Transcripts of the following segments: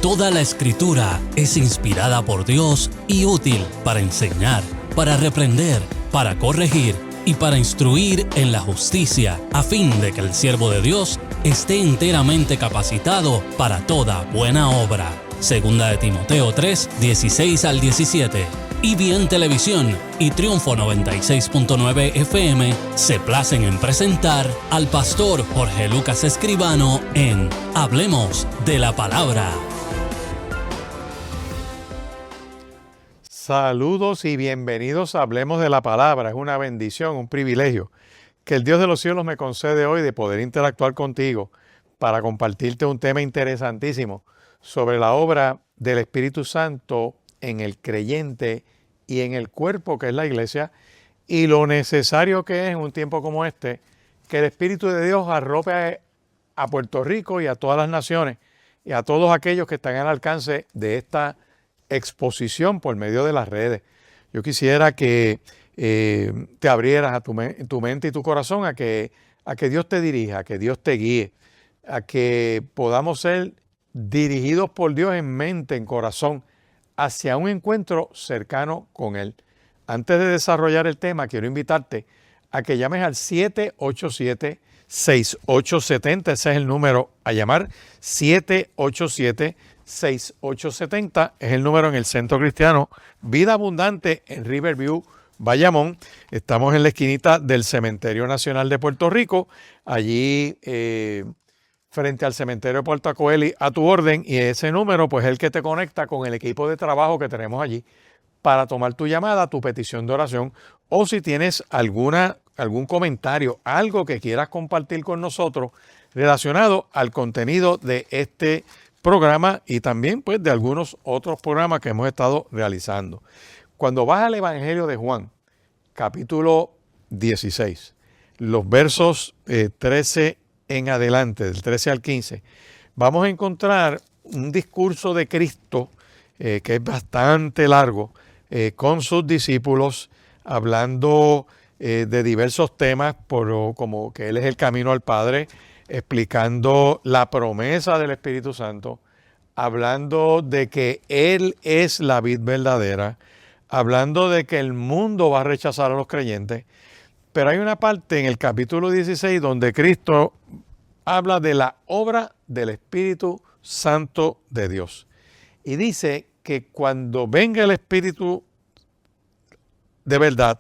Toda la Escritura es inspirada por Dios y útil para enseñar, para reprender, para corregir y para instruir en la justicia, a fin de que el siervo de Dios esté enteramente capacitado para toda buena obra. Segunda de Timoteo 3, 16 al 17. EBN Televisión y Triunfo 96.9 FM se placen en presentar al pastor Jorge Lucas Escribano en Hablemos de la Palabra. Saludos y bienvenidos a Hablemos de la Palabra. Es una bendición, un privilegio que el Dios de los cielos me concede hoy de poder interactuar contigo para compartirte un tema interesantísimo sobre la obra del Espíritu Santo en el creyente y en el cuerpo que es la iglesia, y lo necesario que es en un tiempo como este que el Espíritu de Dios arrope a Puerto Rico y a todas las naciones y a todos aquellos que están al alcance de esta exposición por medio de las redes. Yo quisiera que te abrieras a tu mente y tu corazón a que Dios te dirija, a que Dios te guíe, a que podamos ser dirigidos por Dios en mente, en corazón, hacia un encuentro cercano con Él. Antes de desarrollar el tema, quiero invitarte a que llames al 787-6870. Ese es el número a llamar, 787-6870. Es el número en el Centro Cristiano Vida Abundante en Riverview, Bayamón. Estamos en la esquinita del Cementerio Nacional de Puerto Rico, allí frente al cementerio de Puerto Acoeli, a tu orden, y ese número pues es el que te conecta con el equipo de trabajo que tenemos allí para tomar tu llamada, tu petición de oración, o si tienes algún comentario, algo que quieras compartir con nosotros relacionado al contenido de este programa y también pues de algunos otros programas que hemos estado realizando. Cuando vas al Evangelio de Juan, capítulo 16, los versos 13 en adelante, del 13 al 15, vamos a encontrar un discurso de Cristo que es bastante largo, con sus discípulos, hablando de diversos temas, como que Él es el camino al Padre, explicando la promesa del Espíritu Santo, hablando de que Él es la vid verdadera, hablando de que el mundo va a rechazar a los creyentes. Pero hay una parte en el capítulo 16 donde Cristo habla de la obra del Espíritu Santo de Dios. Y dice que cuando venga el Espíritu de verdad,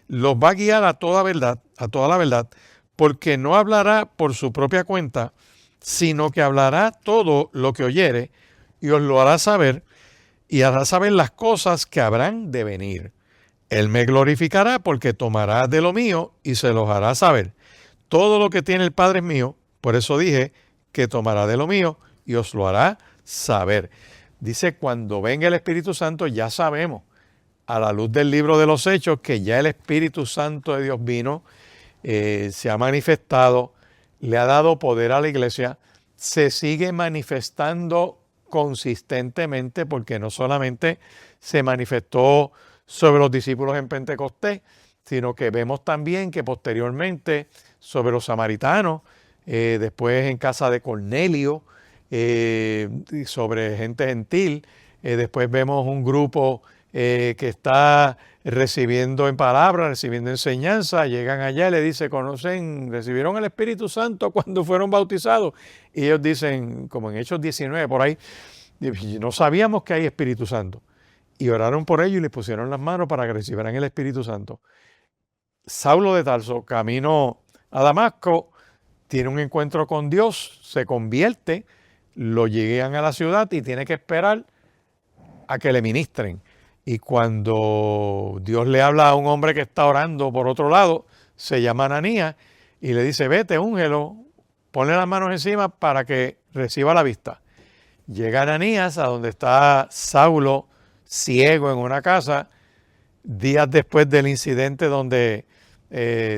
los va a guiar a toda verdad, a toda la verdad, porque no hablará por su propia cuenta, sino que hablará todo lo que oyere y os lo hará saber, y hará saber las cosas que habrán de venir. Él me glorificará porque tomará de lo mío y se los hará saber. Todo lo que tiene el Padre es mío, por eso dije que tomará de lo mío y os lo hará saber. Dice, cuando venga el Espíritu Santo, ya sabemos, a la luz del libro de los Hechos, que ya el Espíritu Santo de Dios vino, se ha manifestado, le ha dado poder a la iglesia, se sigue manifestando consistentemente, porque no solamente se manifestó sobre los discípulos en Pentecostés, sino que vemos también que posteriormente sobre los samaritanos, después en casa de Cornelio, sobre gente gentil, después vemos un grupo que está recibiendo en palabra, recibiendo enseñanza, llegan allá y le dice, recibieron el Espíritu Santo cuando fueron bautizados, y ellos dicen, como en Hechos 19 por ahí, no sabíamos que hay Espíritu Santo. Y oraron por ellos y les pusieron las manos para que recibieran el Espíritu Santo. Saulo de Tarso, camino a Damasco, tiene un encuentro con Dios, se convierte, lo llegan a la ciudad y tiene que esperar a que le ministren. Y cuando Dios le habla a un hombre que está orando por otro lado, se llama Ananías y le dice, vete, úngelo, ponle las manos encima para que reciba la vista. Llega Ananías a donde está Saulo, ciego en una casa, días después del incidente donde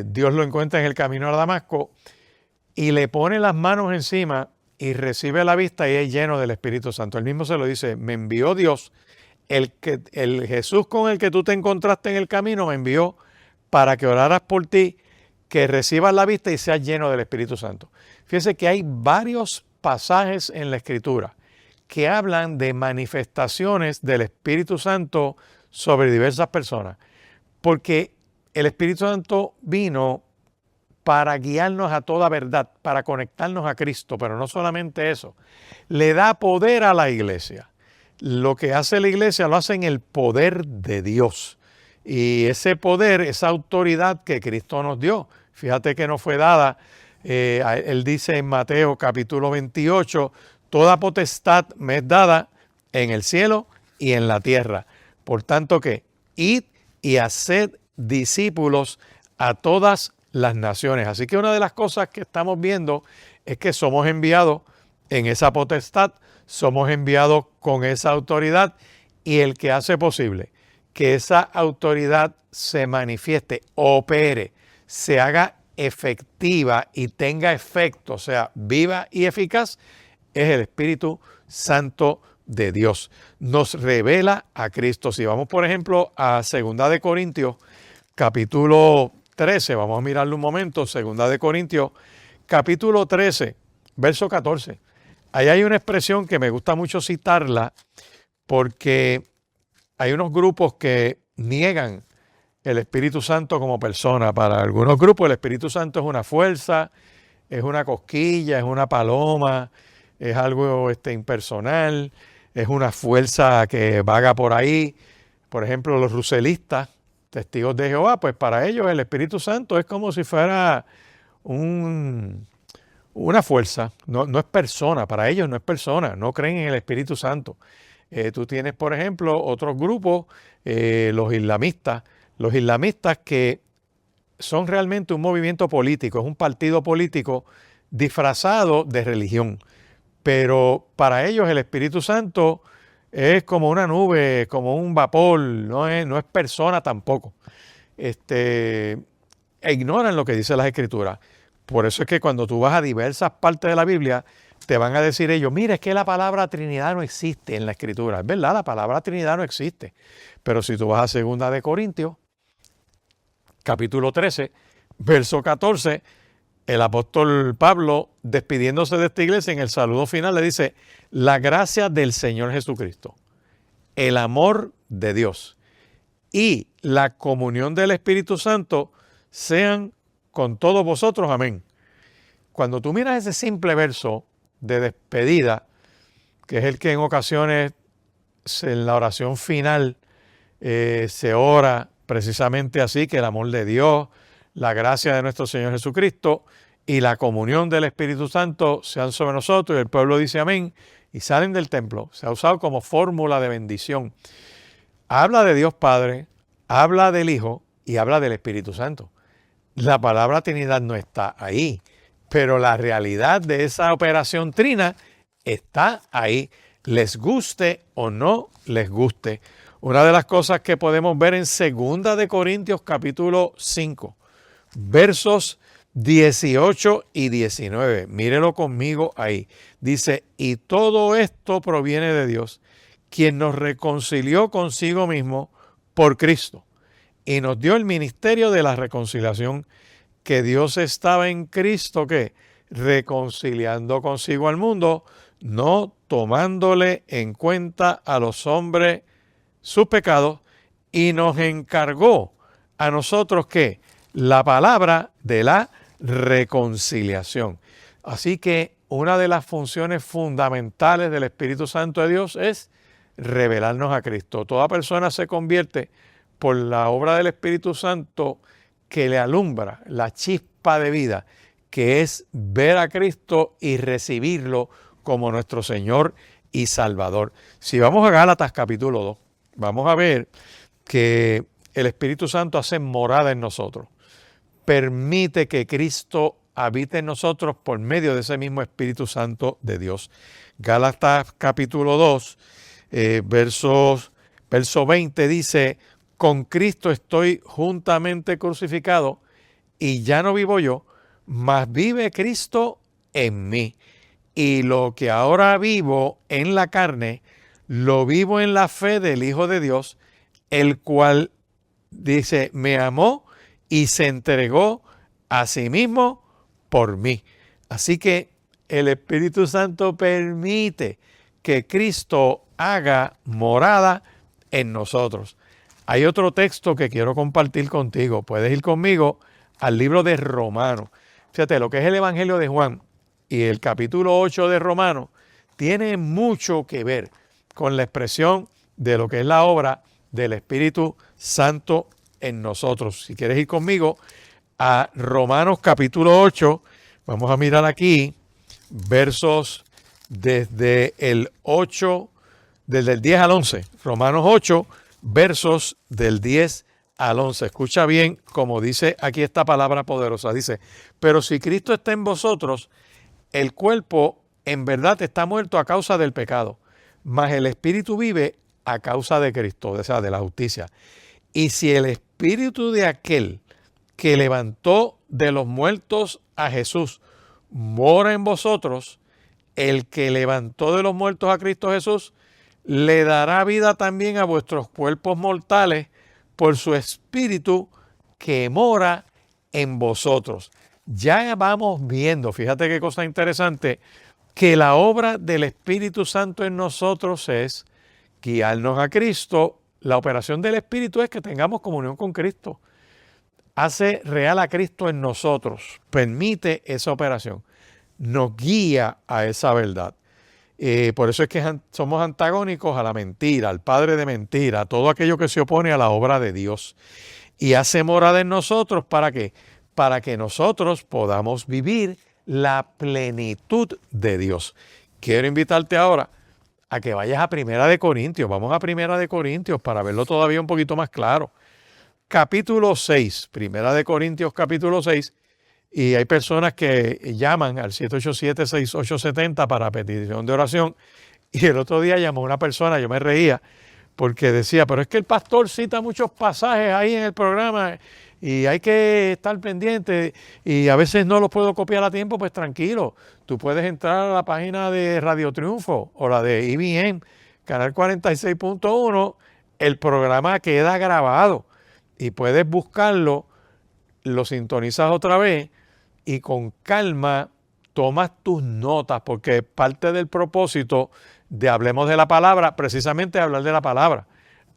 Dios lo encuentra en el camino a Damasco, y le pone las manos encima y recibe la vista y es lleno del Espíritu Santo. Él mismo se lo dice, me envió Dios, el Jesús con el que tú te encontraste en el camino me envió para que oraras por ti, que recibas la vista y seas lleno del Espíritu Santo. Fíjense que hay varios pasajes en la Escritura que hablan de manifestaciones del Espíritu Santo sobre diversas personas. Porque el Espíritu Santo vino para guiarnos a toda verdad, para conectarnos a Cristo, pero no solamente eso, le da poder a la iglesia. Lo que hace la iglesia lo hace en el poder de Dios. Y ese poder, esa autoridad que Cristo nos dio, fíjate que nos fue dada, él dice en Mateo capítulo 28, toda potestad me es dada en el cielo y en la tierra. Por tanto que id y haced discípulos a todas las naciones. Así que una de las cosas que estamos viendo es que somos enviados en esa potestad, somos enviados con esa autoridad, y el que hace posible que esa autoridad se manifieste, opere, se haga efectiva y tenga efecto, o sea, viva y eficaz, es el Espíritu Santo de Dios. Nos revela a Cristo. Si vamos, por ejemplo, a 2 de Corintios, capítulo 13, vamos a mirarlo un momento, 2 de Corintios, capítulo 13, verso 14. Ahí hay una expresión que me gusta mucho citarla porque hay unos grupos que niegan el Espíritu Santo como persona. Para algunos grupos el Espíritu Santo es una fuerza, es una cosquilla, es una paloma, es algo impersonal, es una fuerza que vaga por ahí. Por ejemplo, los ruselistas, testigos de Jehová, pues para ellos el Espíritu Santo es como si fuera una fuerza, no es persona, para ellos no es persona, no creen en el Espíritu Santo. Tú tienes, por ejemplo, otros grupos, los islamistas que son realmente un movimiento político, es un partido político disfrazado de religión, pero para ellos el Espíritu Santo es como una nube, como un vapor, no es persona tampoco. Ignoran lo que dice las Escrituras. Por eso es que cuando tú vas a diversas partes de la Biblia, te van a decir ellos, mira, es que la palabra Trinidad no existe en la Escritura. Es verdad, la palabra Trinidad no existe. Pero si tú vas a 2 de Corintios, capítulo 13, verso 14, el apóstol Pablo, despidiéndose de esta iglesia, en el saludo final le dice, la gracia del Señor Jesucristo, el amor de Dios y la comunión del Espíritu Santo sean con todos vosotros. Amén. Cuando tú miras ese simple verso de despedida, que es el que en ocasiones en la oración final se ora precisamente así, que el amor de Dios, la gracia de nuestro Señor Jesucristo y la comunión del Espíritu Santo sean sobre nosotros, y el pueblo dice amén, y salen del templo. Se ha usado como fórmula de bendición. Habla de Dios Padre, habla del Hijo y habla del Espíritu Santo. La palabra Trinidad no está ahí, pero la realidad de esa operación trina está ahí, les guste o no les guste. Una de las cosas que podemos ver en 2 de Corintios capítulo 5, versos 18 y 19. Mírelo conmigo ahí. Dice, y todo esto proviene de Dios, quien nos reconcilió consigo mismo por Cristo y nos dio el ministerio de la reconciliación, que Dios estaba en Cristo, ¿qué? Reconciliando consigo al mundo, no tomándole en cuenta a los hombres sus pecados, y nos encargó a nosotros, ¿qué? La palabra de la reconciliación. Así que una de las funciones fundamentales del Espíritu Santo de Dios es revelarnos a Cristo. Toda persona se convierte por la obra del Espíritu Santo, que le alumbra la chispa de vida, que es ver a Cristo y recibirlo como nuestro Señor y Salvador. Si vamos a Gálatas capítulo 2, vamos a ver que el Espíritu Santo hace morada en nosotros. Permite que Cristo habite en nosotros por medio de ese mismo Espíritu Santo de Dios. Gálatas capítulo 2, verso 20 dice, con Cristo estoy juntamente crucificado y ya no vivo yo, mas vive Cristo en mí. Y lo que ahora vivo en la carne, lo vivo en la fe del Hijo de Dios, el cual, dice, me amó y se entregó a sí mismo por mí. Así que el Espíritu Santo permite que Cristo haga morada en nosotros. Hay otro texto que quiero compartir contigo. Puedes ir conmigo al libro de Romanos. Fíjate, lo que es el Evangelio de Juan y el capítulo 8 de Romanos tiene mucho que ver con la expresión de lo que es la obra del Espíritu Santo en nosotros. Si quieres ir conmigo a Romanos capítulo 8, vamos a mirar aquí versos desde el 8, desde el 10 al 11. Romanos 8, versos del 10 al 11. Escucha bien como dice aquí esta palabra poderosa. Dice, pero si Cristo está en vosotros, el cuerpo en verdad está muerto a causa del pecado, mas el espíritu vive a causa de Cristo, o sea, de la justicia. Y si el espíritu de aquel que levantó de los muertos a Jesús mora en vosotros, el que levantó de los muertos a Cristo Jesús le dará vida también a vuestros cuerpos mortales por su espíritu que mora en vosotros. Ya vamos viendo, fíjate qué cosa interesante, que la obra del Espíritu Santo en nosotros es guiarnos a Cristo. La operación del Espíritu es que tengamos comunión con Cristo. Hace real a Cristo en nosotros, permite esa operación, nos guía a esa verdad. Por eso es que somos antagónicos a la mentira, al padre de mentira, a todo aquello que se opone a la obra de Dios. Y hace morada en nosotros, ¿para qué? Para que nosotros podamos vivir la plenitud de Dios. Quiero invitarte ahora a que vayas a Primera de Corintios. Vamos a Primera de Corintios para verlo todavía un poquito más claro. Capítulo 6, Primera de Corintios capítulo 6. Y hay personas que llaman al 787-6870 para petición de oración. Y el otro día llamó una persona, yo me reía, porque decía, pero es que el pastor cita muchos pasajes ahí en el programa y hay que estar pendiente y a veces no los puedo copiar a tiempo. Pues tranquilo, tú puedes entrar a la página de Radio Triunfo o la de EBN, canal 46.1, el programa queda grabado y puedes buscarlo, lo sintonizas otra vez y con calma tomas tus notas, porque parte del propósito de Hablemos de la Palabra, precisamente hablar de la palabra.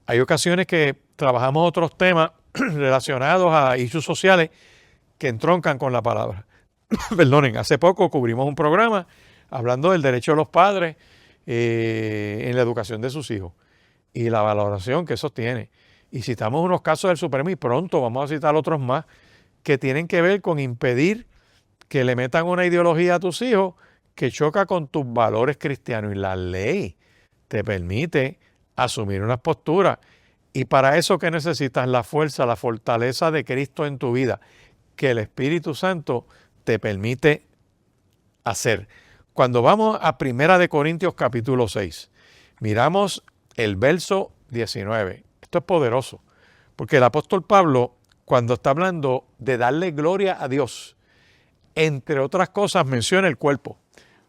Hay ocasiones que trabajamos otros temas relacionados a issues sociales que entroncan con la palabra. Perdonen, hace poco cubrimos un programa hablando del derecho de los padres en la educación de sus hijos y la valoración que eso tiene. Y citamos unos casos del Supremo y pronto vamos a citar otros más que tienen que ver con impedir que le metan una ideología a tus hijos que choca con tus valores cristianos. Y la ley te permite asumir unas posturas. Y para eso, ¿qué necesitas? La fuerza, la fortaleza de Cristo en tu vida, que el Espíritu Santo te permite hacer. Cuando vamos a Primera de Corintios capítulo 6, miramos el verso 19. Esto es poderoso, porque el apóstol Pablo, cuando está hablando de darle gloria a Dios, entre otras cosas menciona el cuerpo.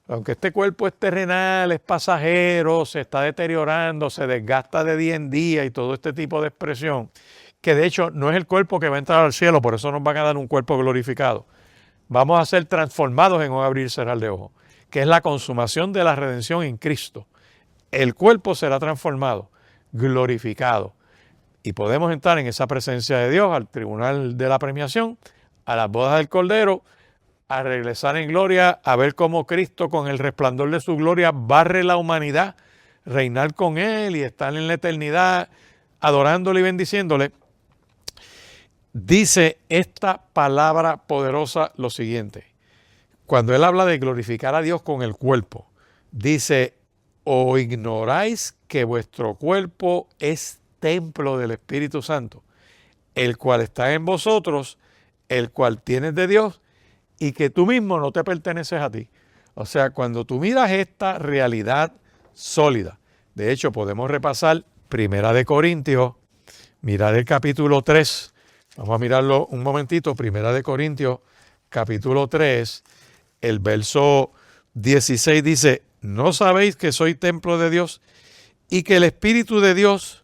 Aunque este cuerpo es terrenal, es pasajero, se está deteriorando, se desgasta de día en día y todo este tipo de expresión, que de hecho no es el cuerpo que va a entrar al cielo, por eso nos van a dar un cuerpo glorificado. Vamos a ser transformados en un abrir y cerrar de ojos, que es la consumación de la redención en Cristo. El cuerpo será transformado, glorificado. Y podemos entrar en esa presencia de Dios, al tribunal de la premiación, a las bodas del Cordero, a regresar en gloria, a ver cómo Cristo con el resplandor de su gloria barre la humanidad, reinar con Él y estar en la eternidad adorándole y bendiciéndole. Dice esta palabra poderosa lo siguiente. Cuando Él habla de glorificar a Dios con el cuerpo, dice, ¿o ignoráis que vuestro cuerpo es templo del Espíritu Santo, el cual está en vosotros, el cual tienes de Dios, y que tú mismo no te perteneces a ti? O sea, cuando tú miras esta realidad sólida, de hecho podemos repasar Primera de Corintios, mirar el capítulo 3, vamos a mirarlo un momentito, Primera de Corintios, capítulo 3, el verso 16 dice, ¿no sabéis que soy templo de Dios y que el Espíritu de Dios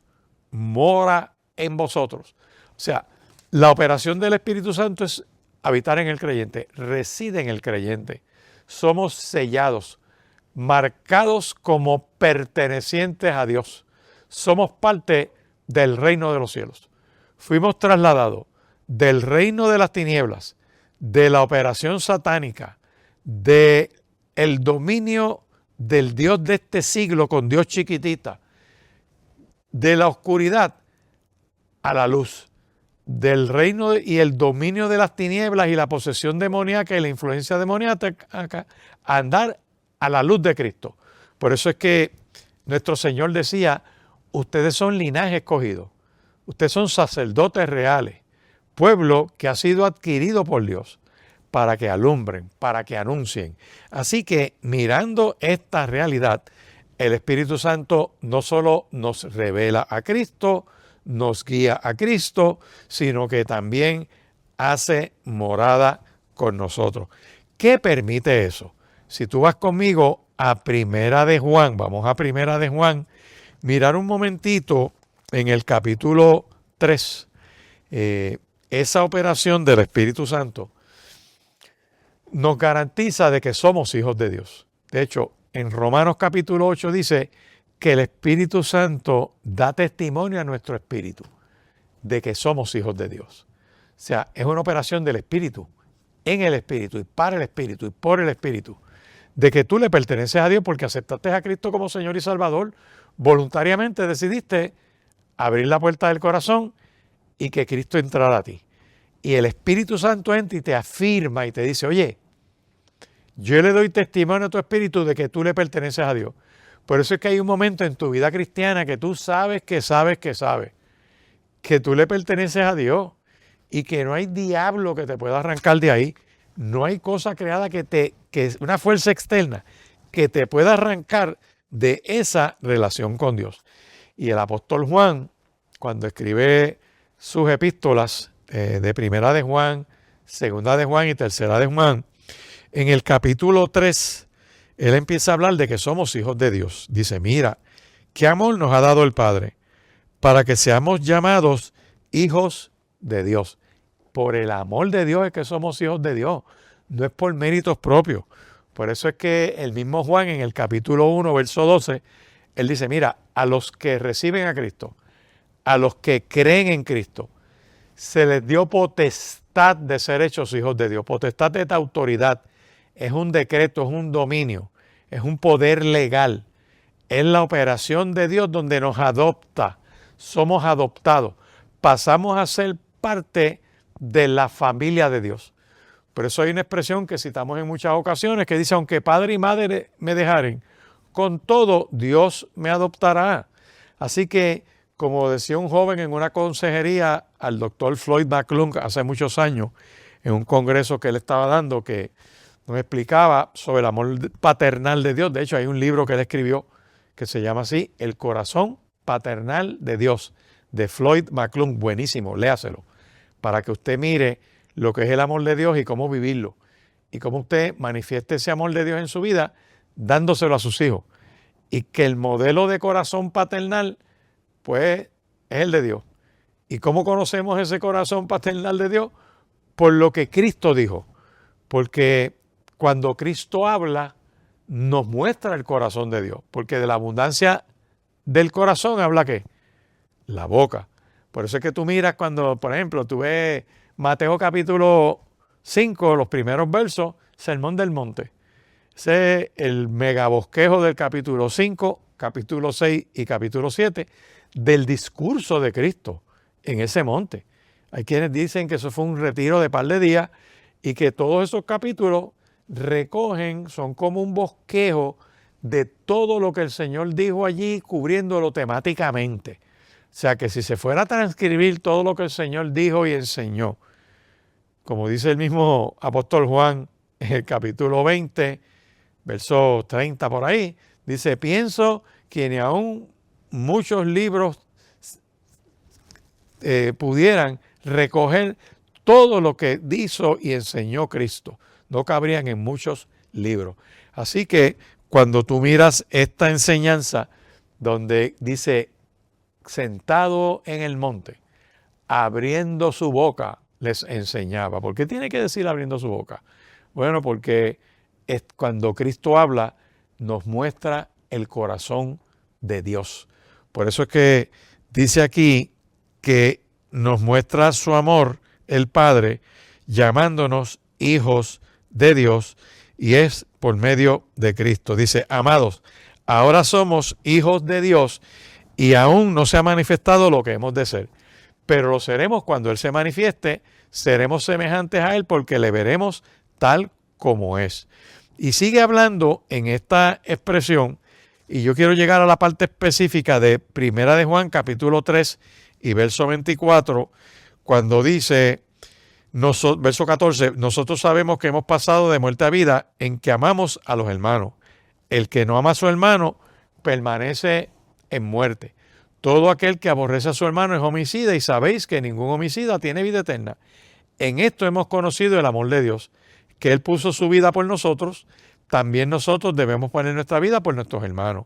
mora en vosotros? O sea, la operación del Espíritu Santo es habitar en el creyente, reside en el creyente. Somos sellados marcados como pertenecientes a Dios. Somos parte del reino de los cielos. Fuimos trasladados del reino de las tinieblas, de la operación satánica, del dominio del Dios de este siglo con Dios chiquitita, de la oscuridad a la luz, del reino y el dominio de las tinieblas y la posesión demoníaca y la influencia demoníaca a andar a la luz de Cristo. Por eso es que nuestro Señor decía, ustedes son linaje escogido, ustedes son sacerdotes reales, pueblo que ha sido adquirido por Dios para que alumbren, para que anuncien. Así que mirando esta realidad, el Espíritu Santo no solo nos revela a Cristo, nos guía a Cristo, sino que también hace morada con nosotros. ¿Qué permite eso? Si tú vas conmigo a Primera de Juan, vamos a Primera de Juan, mirar un momentito en el capítulo 3, esa operación del Espíritu Santo nos garantiza de que somos hijos de Dios. De hecho, en Romanos capítulo 8 dice que el Espíritu Santo da testimonio a nuestro espíritu de que somos hijos de Dios. O sea, es una operación del Espíritu, en el Espíritu y para el Espíritu y por el Espíritu, de que tú le perteneces a Dios porque aceptaste a Cristo como Señor y Salvador, voluntariamente decidiste abrir la puerta del corazón y que Cristo entrara a ti. Y el Espíritu Santo entra y te afirma y te dice, oye, yo le doy testimonio a tu espíritu de que tú le perteneces a Dios. Por eso es que hay un momento en tu vida cristiana que tú sabes que tú le perteneces a Dios y que no hay diablo que te pueda arrancar de ahí. No hay cosa creada que una fuerza externa que te pueda arrancar de esa relación con Dios. Y el apóstol Juan, cuando escribe sus epístolas de Primera de Juan, Segunda de Juan y Tercera de Juan, en el capítulo 3, él empieza a hablar de que somos hijos de Dios. Dice, mira, qué amor nos ha dado el Padre para que seamos llamados hijos de Dios. Por el amor de Dios es que somos hijos de Dios, no es por méritos propios. Por eso es que el mismo Juan en el capítulo 1, verso 12, él dice, mira, a los que reciben a Cristo, a los que creen en Cristo, se les dio potestad de ser hechos hijos de Dios. Potestad de esta autoridad. Es un decreto, es un dominio, es un poder legal. Es la operación de Dios donde nos adopta. Somos adoptados. Pasamos a ser parte de la familia de Dios. Por eso hay una expresión que citamos en muchas ocasiones que dice, aunque padre y madre me dejaren, con todo Dios me adoptará. Así que, como decía un joven en una consejería al doctor Floyd McClung hace muchos años, en un congreso que él estaba dando, que nos explicaba sobre el amor paternal de Dios. De hecho, hay un libro que él escribió que se llama así, El corazón paternal de Dios, de Floyd McClung. Buenísimo, léaselo, para que usted mire lo que es el amor de Dios y cómo vivirlo. Y cómo usted manifieste ese amor de Dios en su vida, dándoselo a sus hijos. Y que el modelo de corazón paternal, pues, es el de Dios. ¿Y cómo conocemos ese corazón paternal de Dios? Por lo que Cristo dijo. Porque cuando Cristo habla, nos muestra el corazón de Dios. Porque de la abundancia del corazón habla ¿qué? La boca. Por eso es que tú miras cuando, por ejemplo, tú ves Mateo capítulo 5, los primeros versos, Sermón del Monte. Ese es el megabosquejo del capítulo 5, capítulo 6 y capítulo 7 del discurso de Cristo en ese monte. Hay quienes dicen que eso fue un retiro de par de días y que todos esos capítulos recogen, son como un bosquejo de todo lo que el Señor dijo allí, cubriéndolo temáticamente. O sea que si se fuera a transcribir todo lo que el Señor dijo y enseñó, como dice el mismo apóstol Juan en el capítulo 20, verso 30 por ahí, dice, pienso que ni aún muchos libros pudieran recoger todo lo que hizo y enseñó Cristo. No cabrían en muchos libros. Así que cuando tú miras esta enseñanza donde dice, sentado en el monte, abriendo su boca, les enseñaba. ¿Por qué tiene que decir abriendo su boca? Bueno, porque cuando Cristo habla, nos muestra el corazón de Dios. Por eso es que dice aquí que nos muestra su amor el Padre, llamándonos hijos de Dios, y es por medio de Cristo. Dice, amados, ahora somos hijos de Dios y aún no se ha manifestado lo que hemos de ser, pero lo seremos cuando Él se manifieste, seremos semejantes a Él porque le veremos tal como es. Y sigue hablando en esta expresión, y yo quiero llegar a la parte específica de Primera de Juan, capítulo 3 y verso 24, cuando dice, verso 14, nosotros sabemos que hemos pasado de muerte a vida en que amamos a los hermanos. El que no ama a su hermano permanece en muerte. Todo aquel que aborrece a su hermano es homicida, y sabéis que ningún homicida tiene vida eterna. En esto hemos conocido el amor de Dios, que Él puso su vida por nosotros, también nosotros debemos poner nuestra vida por nuestros hermanos.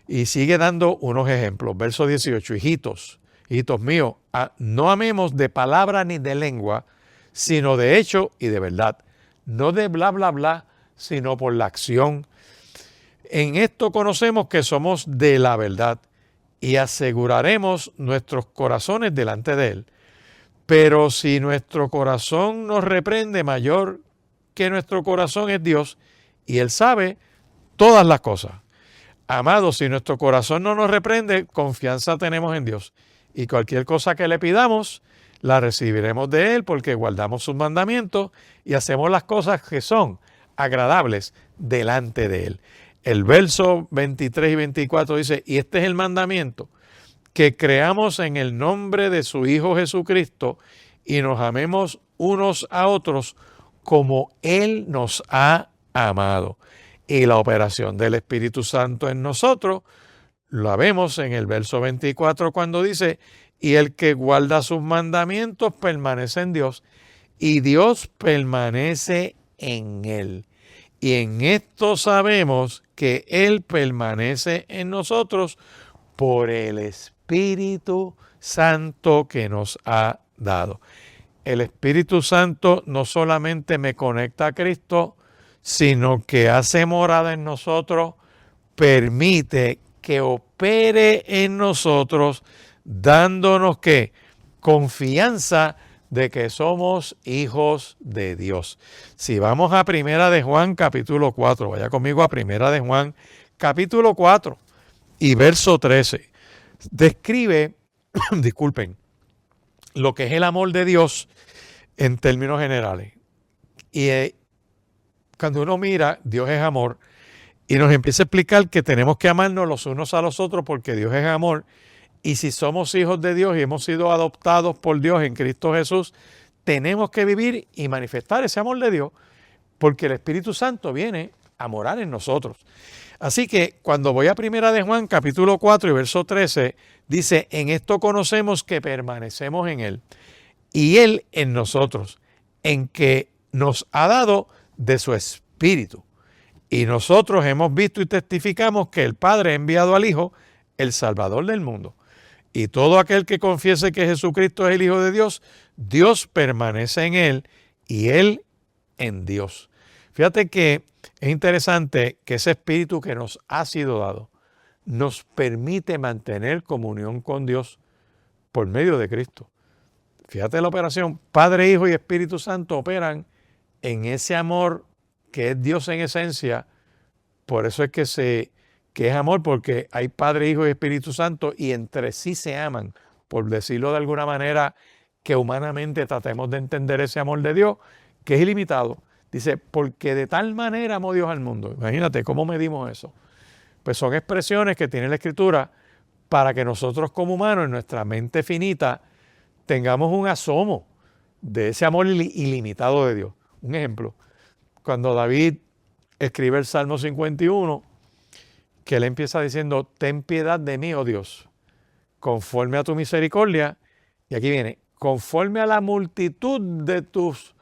Y sigue dando unos ejemplos. Verso 18, hijitos míos, no amemos de palabra ni de lengua, sino de hecho y de verdad. No de bla, bla, bla, sino por la acción. En esto conocemos que somos de la verdad y aseguraremos nuestros corazones delante de Él. Pero si nuestro corazón nos reprende, mayor que nuestro corazón es Dios, y Él sabe todas las cosas. Amados, si nuestro corazón no nos reprende, confianza tenemos en Dios, y cualquier cosa que le pidamos, la recibiremos de Él, porque guardamos sus mandamientos y hacemos las cosas que son agradables delante de Él. El verso 23 y 24 dice, y este es el mandamiento, que creamos en el nombre de su Hijo Jesucristo y nos amemos unos a otros como Él nos ha amado. Y la operación del Espíritu Santo en nosotros la vemos en el verso 24 cuando dice, y el que guarda sus mandamientos permanece en Dios y Dios permanece en él. Y en esto sabemos que Él permanece en nosotros por el Espíritu Santo que nos ha dado. El Espíritu Santo no solamente me conecta a Cristo, sino que hace morada en nosotros, permite que opere en nosotros, dándonos ¿qué? Confianza de que somos hijos de Dios. Si vamos a Primera de Juan capítulo 4, vaya conmigo a Primera de Juan capítulo 4 y verso 13, describe, disculpen, lo que es el amor de Dios en términos generales. Y cuando uno mira, Dios es amor, y nos empieza a explicar que tenemos que amarnos los unos a los otros porque Dios es amor. Y si somos hijos de Dios y hemos sido adoptados por Dios en Cristo Jesús, tenemos que vivir y manifestar ese amor de Dios porque el Espíritu Santo viene a morar en nosotros. Así que cuando voy a Primera de Juan, capítulo 4 y verso 13, dice, en esto conocemos que permanecemos en Él y Él en nosotros, en que nos ha dado de su Espíritu. Y nosotros hemos visto y testificamos que el Padre ha enviado al Hijo, el Salvador del mundo. Y todo aquel que confiese que Jesucristo es el Hijo de Dios, Dios permanece en Él y Él en Dios. Fíjate que es interesante que ese Espíritu que nos ha sido dado nos permite mantener comunión con Dios por medio de Cristo. Fíjate la operación, Padre, Hijo y Espíritu Santo operan en ese amor que es Dios en esencia. Por eso es que es amor, porque hay Padre, Hijo y Espíritu Santo y entre sí se aman, por decirlo de alguna manera que humanamente tratemos de entender ese amor de Dios, que es ilimitado. Dice, porque de tal manera amó Dios al mundo. Imagínate cómo medimos eso. Pues son expresiones que tiene la Escritura para que nosotros como humanos en nuestra mente finita tengamos un asomo de ese amor ilimitado de Dios. Un ejemplo, cuando David escribe el Salmo 51, que él empieza diciendo, ten piedad de mí, oh Dios, conforme a tu misericordia, y aquí viene, conforme a la multitud de tus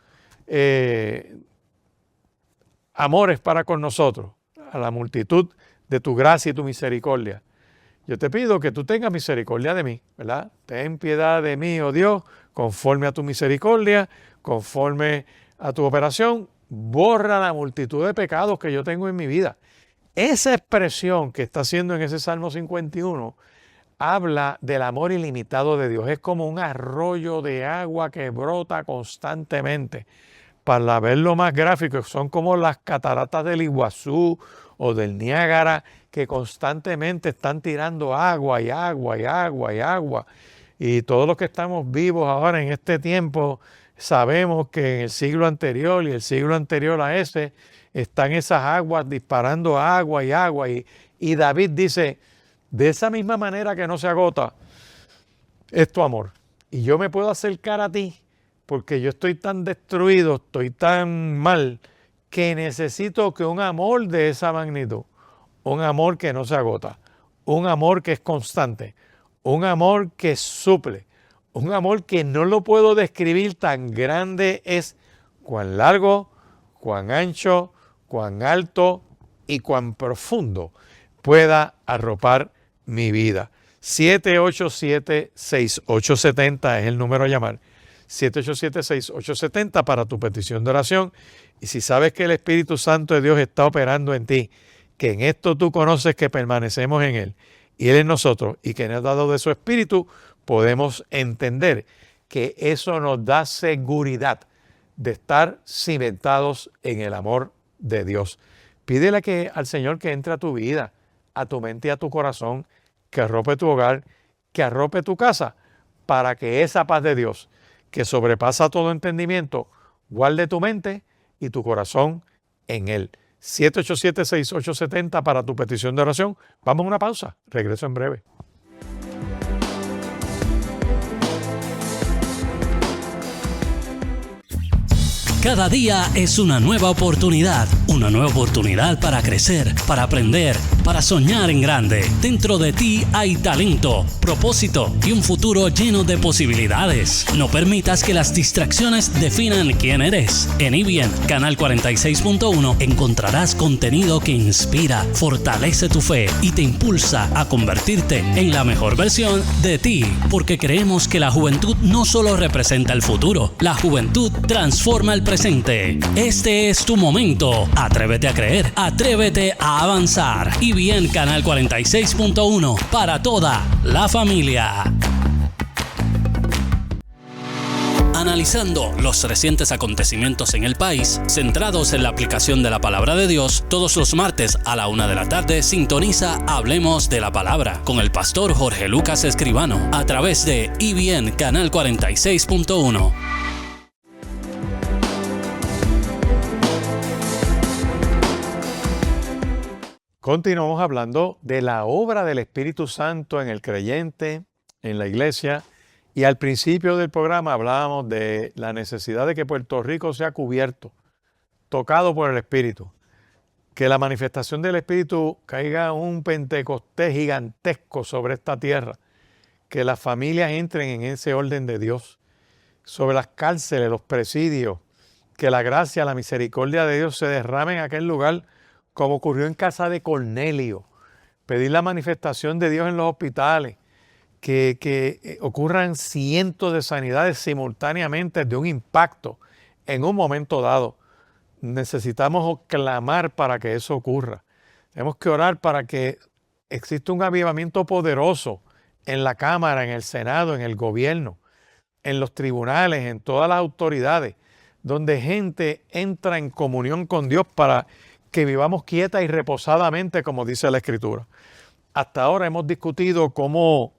amores para con nosotros, a la multitud de tu gracia y tu misericordia. Yo te pido que tú tengas misericordia de mí, ¿verdad? Ten piedad de mí, oh Dios, conforme a tu misericordia, conforme a tu operación, borra la multitud de pecados que yo tengo en mi vida. Esa expresión que está haciendo en ese Salmo 51 habla del amor ilimitado de Dios. Es como un arroyo de agua que brota constantemente. Para verlo más gráfico, son como las cataratas del Iguazú o del Niágara, que constantemente están tirando agua y agua y agua y agua. Y todos los que estamos vivos ahora en este tiempo sabemos que en el siglo anterior y el siglo anterior a ese están esas aguas disparando agua y agua. Y David dice, de esa misma manera que no se agota, es tu amor. Y yo me puedo acercar a ti porque yo estoy tan destruido, estoy tan mal, que necesito que un amor de esa magnitud, un amor que no se agota, un amor que es constante, un amor que suple, un amor que no lo puedo describir, tan grande es, cuán largo, cuán ancho, cuán alto y cuán profundo pueda arropar mi vida. 787-6870 es el número a llamar. 787-6870 para tu petición de oración. Y si sabes que el Espíritu Santo de Dios está operando en ti, que en esto tú conoces que permanecemos en Él y Él en nosotros y que nos ha dado de su Espíritu, podemos entender que eso nos da seguridad de estar cimentados en el amor de Dios. Pídele al Señor que entre a tu vida, a tu mente y a tu corazón, que arrope tu hogar, que arrope tu casa, para que esa paz de Dios, que sobrepasa todo entendimiento, guarde tu mente y tu corazón en Él. 787-6870 para tu petición de oración. Vamos a una pausa. Regreso en breve. Cada día es una nueva oportunidad para crecer, para aprender, para soñar en grande. Dentro de ti hay talento, propósito y un futuro lleno de posibilidades. No permitas que las distracciones definan quién eres. En IBN, Canal 46.1, encontrarás contenido que inspira, fortalece tu fe y te impulsa a convertirte en la mejor versión de ti. Porque creemos que la juventud no solo representa el futuro, la juventud transforma el presente. Este es tu momento. Atrévete a creer, atrévete a avanzar. Y bien, Canal 46.1 para toda la familia. Analizando los recientes acontecimientos en el país, centrados en la aplicación de la palabra de Dios, todos los martes a la 1 de la tarde sintoniza Hablemos de la Palabra con el pastor Jorge Lucas Escribano a través de IBN Canal 46.1. Continuamos hablando de la obra del Espíritu Santo en el creyente, en la iglesia, y al principio del programa hablábamos de la necesidad de que Puerto Rico sea cubierto, tocado por el Espíritu, que la manifestación del Espíritu caiga un Pentecostés gigantesco sobre esta tierra, que las familias entren en ese orden de Dios, sobre las cárceles, los presidios, que la gracia, la misericordia de Dios se derrame en aquel lugar, como ocurrió en casa de Cornelio. Pedir la manifestación de Dios en los hospitales, que ocurran cientos de sanidades simultáneamente de un impacto en un momento dado. Necesitamos clamar para que eso ocurra. Tenemos que orar para que exista un avivamiento poderoso en la Cámara, en el Senado, en el gobierno, en los tribunales, en todas las autoridades, donde gente entra en comunión con Dios para que vivamos quieta y reposadamente, como dice la Escritura. Hasta ahora hemos discutido cómo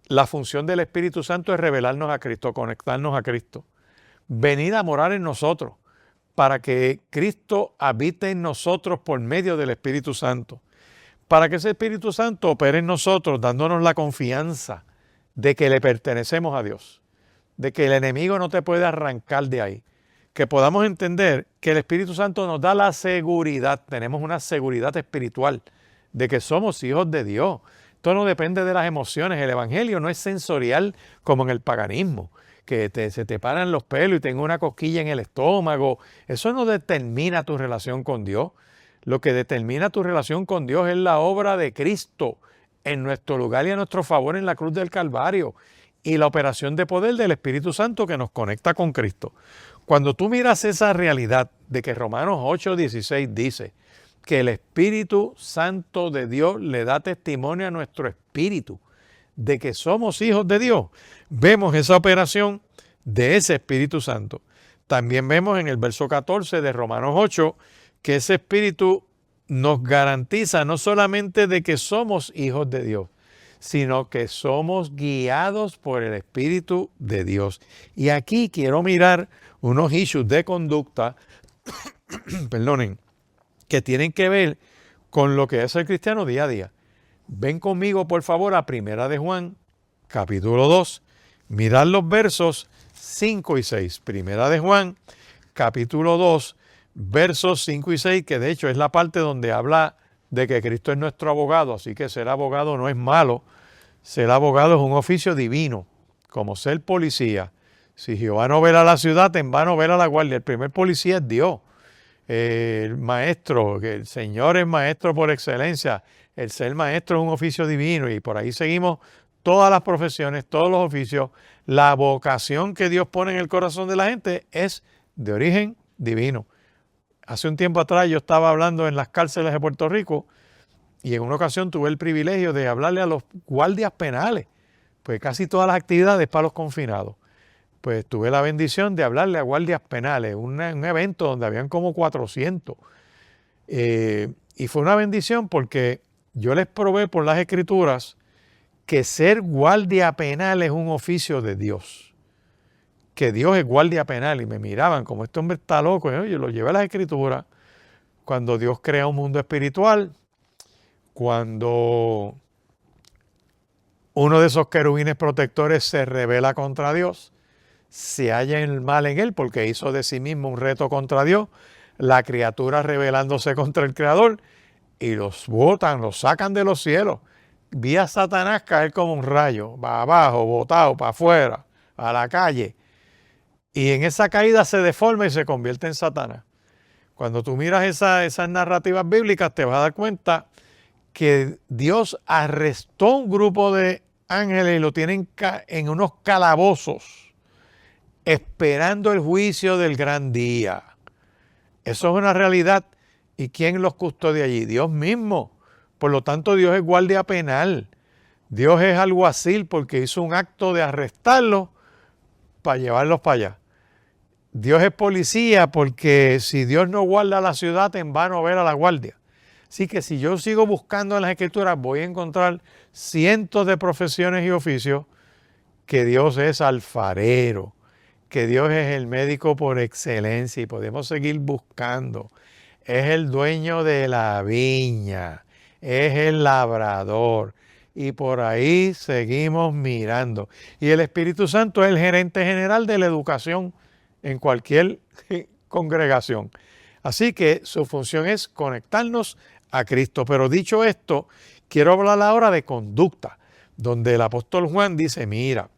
la función del Espíritu Santo es revelarnos a Cristo, conectarnos a Cristo, venir a morar en nosotros, para que Cristo habite en nosotros por medio del Espíritu Santo, para que ese Espíritu Santo opere en nosotros, dándonos la confianza de que le pertenecemos a Dios, de que el enemigo no te puede arrancar de ahí, que podamos entender que el Espíritu Santo nos da la seguridad, tenemos una seguridad espiritual de que somos hijos de Dios. Esto no depende de las emociones, el Evangelio no es sensorial como en el paganismo, que se te paran los pelos y tengo una cosquilla en el estómago. Eso no determina tu relación con Dios. Lo que determina tu relación con Dios es la obra de Cristo en nuestro lugar y a nuestro favor en la cruz del Calvario y la operación de poder del Espíritu Santo que nos conecta con Cristo. Cuando tú miras esa realidad de que Romanos 8:16 dice que el Espíritu Santo de Dios le da testimonio a nuestro espíritu de que somos hijos de Dios. Vemos esa operación de ese Espíritu Santo. También vemos en el verso 14 de Romanos 8 que ese Espíritu nos garantiza no solamente de que somos hijos de Dios, sino que somos guiados por el Espíritu de Dios. Y aquí quiero mirar unos issues de conducta, perdonen, que tienen que ver con lo que es el cristiano día a día. Ven conmigo, por favor, a Primera de Juan, capítulo 2. Mirad los versos 5 y 6. Primera de Juan, capítulo 2, versos 5 y 6, que de hecho es la parte donde habla de que Cristo es nuestro abogado. Así que ser abogado no es malo. Ser abogado es un oficio divino, como ser policía. Si Jehová no vela la ciudad, en vano vela la guardia. El primer policía es Dios. El maestro, que el Señor es maestro por excelencia. El ser maestro es un oficio divino y por ahí seguimos todas las profesiones, todos los oficios. La vocación que Dios pone en el corazón de la gente es de origen divino. Hace un tiempo atrás yo estaba hablando en las cárceles de Puerto Rico y en una ocasión tuve el privilegio de hablarle a los guardias penales, pues casi todas las actividades para los confinados. Pues tuve la bendición de hablarle a guardias penales, un evento donde habían como 400. Y fue una bendición porque yo les probé por las Escrituras que ser guardia penal es un oficio de Dios. Que Dios es guardia penal. Y me miraban como este hombre está loco. Yo lo llevé a las Escrituras. Cuando Dios crea un mundo espiritual, cuando uno de esos querubines protectores se rebela contra Dios, se halla el mal en él porque hizo de sí mismo un reto contra Dios, la criatura rebelándose contra el Creador y los botan, los sacan de los cielos. Vi a Satanás caer como un rayo, va abajo, botado, para afuera, a la calle. Y en esa caída se deforma y se convierte en Satanás. Cuando tú miras esas narrativas bíblicas te vas a dar cuenta que Dios arrestó un grupo de ángeles y lo tienen en unos calabozos, esperando el juicio del gran día. Eso es una realidad. ¿Y quién los custodia allí? Dios mismo. Por lo tanto, Dios es guardia penal. Dios es alguacil porque hizo un acto de arrestarlos para llevarlos para allá. Dios es policía porque si Dios no guarda la ciudad, en vano vela la guardia. Así que si yo sigo buscando en las Escrituras, voy a encontrar cientos de profesiones y oficios que Dios es alfarero, que Dios es el médico por excelencia y podemos seguir buscando. Es el dueño de la viña, es el labrador y por ahí seguimos mirando. Y el Espíritu Santo es el gerente general de la educación en cualquier congregación. Así que su función es conectarnos a Cristo. Pero dicho esto, quiero hablar ahora de conducta, donde el apóstol Juan dice, mira,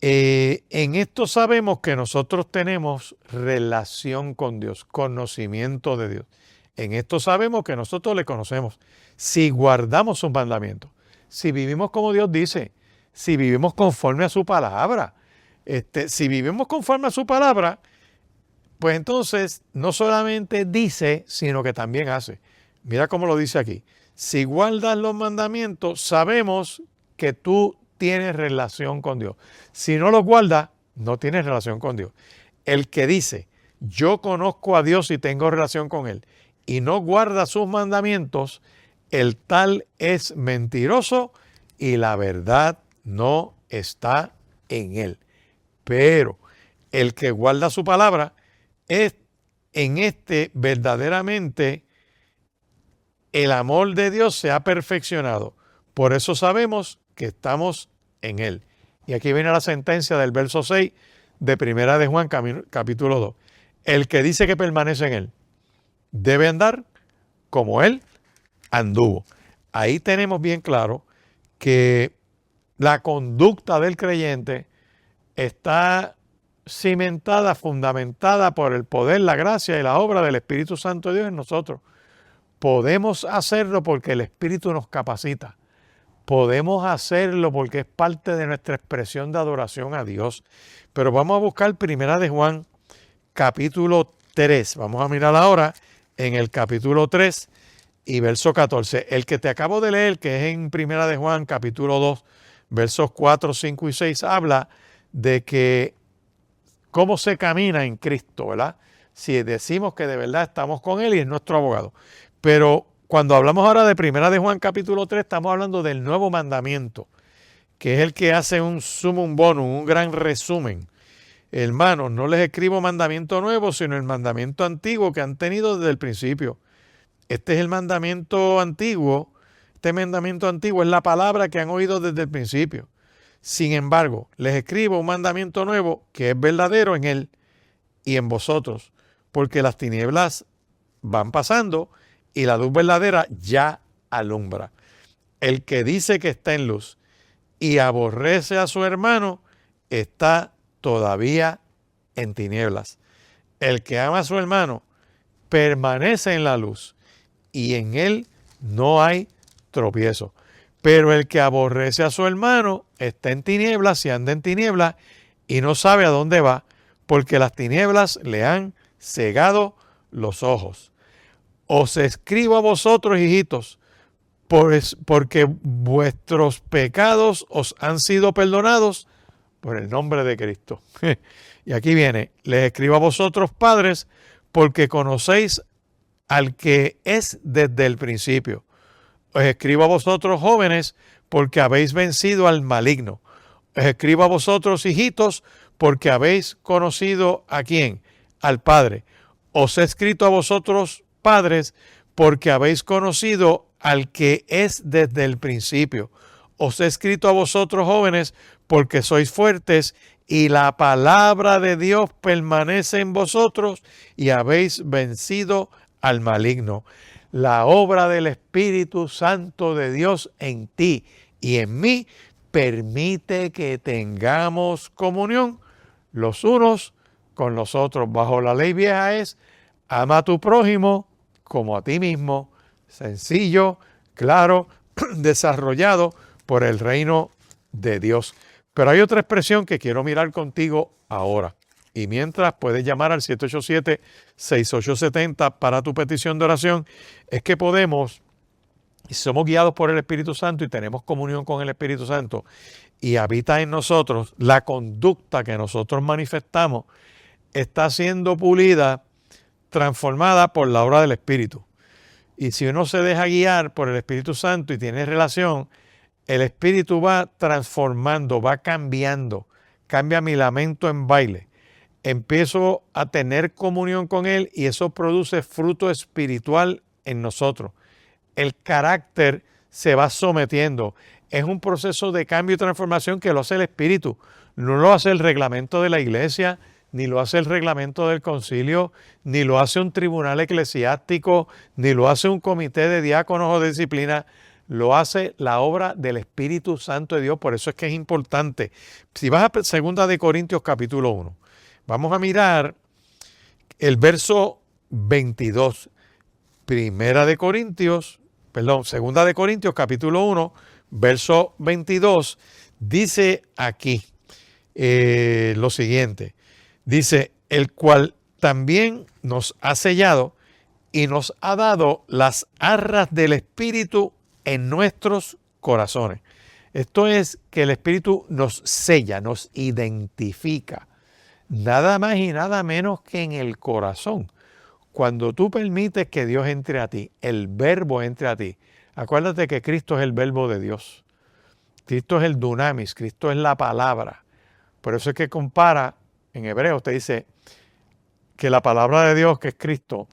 en esto sabemos que nosotros tenemos relación con Dios, conocimiento de Dios. En esto sabemos que nosotros le conocemos si guardamos sus mandamientos, si vivimos como Dios dice, si vivimos conforme a su palabra. Si vivimos conforme a su palabra, pues entonces no solamente dice, sino que también hace. Mira cómo lo dice aquí. Si guardas los mandamientos, sabemos que tú tienes relación con Dios. Si no los guardas, no tienes relación con Dios. El que dice, yo conozco a Dios y tengo relación con Él, y no guarda sus mandamientos, el tal es mentiroso y la verdad no está en él. Pero el que guarda su palabra, es en verdaderamente el amor de Dios se ha perfeccionado. Por eso sabemos que estamos en Él. Y aquí viene la sentencia del verso 6 de Primera de Juan, capítulo 2. El que dice que permanece en Él debe andar como Él anduvo. Ahí tenemos bien claro que la conducta del creyente está cimentada, fundamentada por el poder, la gracia y la obra del Espíritu Santo de Dios en nosotros. Podemos hacerlo porque el Espíritu nos capacita. Podemos hacerlo porque es parte de nuestra expresión de adoración a Dios. Pero vamos a buscar Primera de Juan, capítulo 3. Vamos a mirar ahora en el capítulo 3 y verso 14. El que te acabo de leer, que es en Primera de Juan, capítulo 2, versos 4, 5 y 6, habla de que cómo se camina en Cristo, ¿verdad? Si decimos que de verdad estamos con Él y es nuestro abogado. Pero cuando hablamos ahora de Primera de Juan, capítulo 3, estamos hablando del nuevo mandamiento, que es el que hace un sumum bonum, un gran resumen. Hermanos, no les escribo mandamiento nuevo, sino el mandamiento antiguo que han tenido desde el principio. Este es el mandamiento antiguo. Este mandamiento antiguo es la palabra que han oído desde el principio. Sin embargo, les escribo un mandamiento nuevo que es verdadero en Él y en vosotros, porque las tinieblas van pasando y la luz verdadera ya alumbra. El que dice que está en luz y aborrece a su hermano está todavía en tinieblas. El que ama a su hermano permanece en la luz y en él no hay tropiezo. Pero el que aborrece a su hermano está en tinieblas y anda en tinieblas y no sabe a dónde va, porque las tinieblas le han cegado los ojos. Os escribo a vosotros, hijitos, porque vuestros pecados os han sido perdonados por el nombre de Cristo. Y aquí viene, les escribo a vosotros, padres, porque conocéis al que es desde el principio. Os escribo a vosotros, jóvenes, porque habéis vencido al maligno. Os escribo a vosotros, hijitos, porque habéis conocido ¿a quién? Al Padre. Os he escrito a vosotros, padres, porque habéis conocido al que es desde el principio. Os he escrito a vosotros, jóvenes, porque sois fuertes y la palabra de Dios permanece en vosotros y habéis vencido al maligno. La obra del Espíritu Santo de Dios en ti y en mí permite que tengamos comunión los unos con los otros. Bajo la ley vieja es, ama a tu prójimo como a ti mismo. Sencillo, claro, desarrollado por el reino de Dios. Pero hay otra expresión que quiero mirar contigo ahora. Y mientras puedes llamar al 787-6870 para tu petición de oración, es que podemos, y somos guiados por el Espíritu Santo y tenemos comunión con el Espíritu Santo y habita en nosotros, la conducta que nosotros manifestamos está siendo pulida, transformada por la obra del Espíritu. Y si uno se deja guiar por el Espíritu Santo y tiene relación, el Espíritu va transformando, va cambiando, cambia mi lamento en baile. Empiezo a tener comunión con Él y eso produce fruto espiritual en nosotros. El carácter se va sometiendo. Es un proceso de cambio y transformación que lo hace el Espíritu. No lo hace el reglamento de la iglesia, ni lo hace el reglamento del concilio, ni lo hace un tribunal eclesiástico, ni lo hace un comité de diáconos o de disciplina. Lo hace la obra del Espíritu Santo de Dios. Por eso es que es importante. Si vas a 2 Corintios capítulo 1, vamos a mirar el verso 22. 2 Corintios capítulo 1, verso 22, dice aquí lo siguiente. Dice, el cual también nos ha sellado y nos ha dado las arras del Espíritu en nuestros corazones. Esto es que el Espíritu nos sella, nos identifica. Nada más y nada menos que en el corazón. Cuando tú permites que Dios entre a ti, el verbo entre a ti, acuérdate que Cristo es el verbo de Dios. Cristo es el dunamis, Cristo es la palabra. Por eso es que compara, en hebreo te dice que la palabra de Dios, que es Cristo,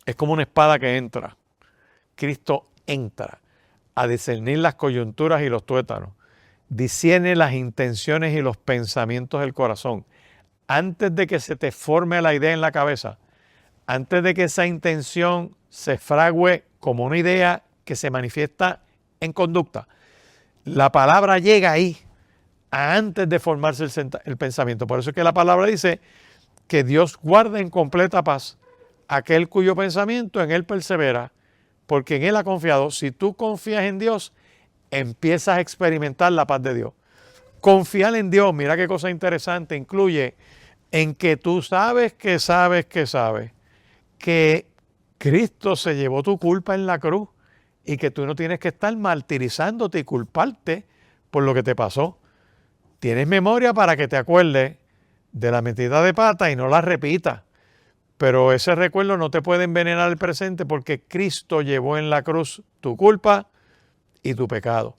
es como una espada que entra. Cristo entra a discernir las coyunturas y los tuétanos. Discierne las intenciones y los pensamientos del corazón. Antes de que se te forme la idea en la cabeza, antes de que esa intención se fragüe como una idea que se manifiesta en conducta, la palabra llega ahí antes de formarse el pensamiento. Por eso es que la palabra dice que Dios guarda en completa paz aquel cuyo pensamiento en Él persevera, porque en Él ha confiado. Si tú confías en Dios, empiezas a experimentar la paz de Dios. Confiar en Dios, mira qué cosa interesante, incluye en que tú sabes que Cristo se llevó tu culpa en la cruz y que tú no tienes que estar martirizándote y culparte por lo que te pasó. Tienes memoria para que te acuerdes de la metida de pata y no la repitas. Pero ese recuerdo no te puede envenenar el presente porque Cristo llevó en la cruz tu culpa y tu pecado.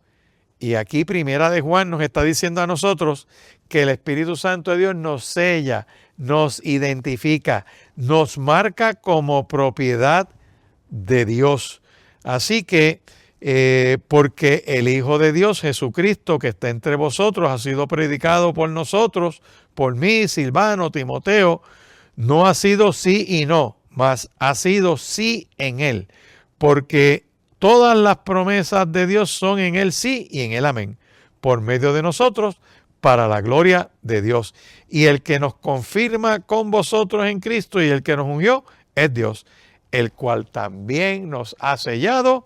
Y aquí Primera de Juan nos está diciendo a nosotros que el Espíritu Santo de Dios nos sella, nos identifica, nos marca como propiedad de Dios. Así que, porque el Hijo de Dios, Jesucristo, que está entre vosotros, ha sido predicado por nosotros, por mí, Silvano, Timoteo, no ha sido sí y no, mas ha sido sí en Él, porque todas las promesas de Dios son en Él sí y en Él amén, por medio de nosotros, para la gloria de Dios. Y el que nos confirma con vosotros en Cristo y el que nos ungió es Dios, el cual también nos ha sellado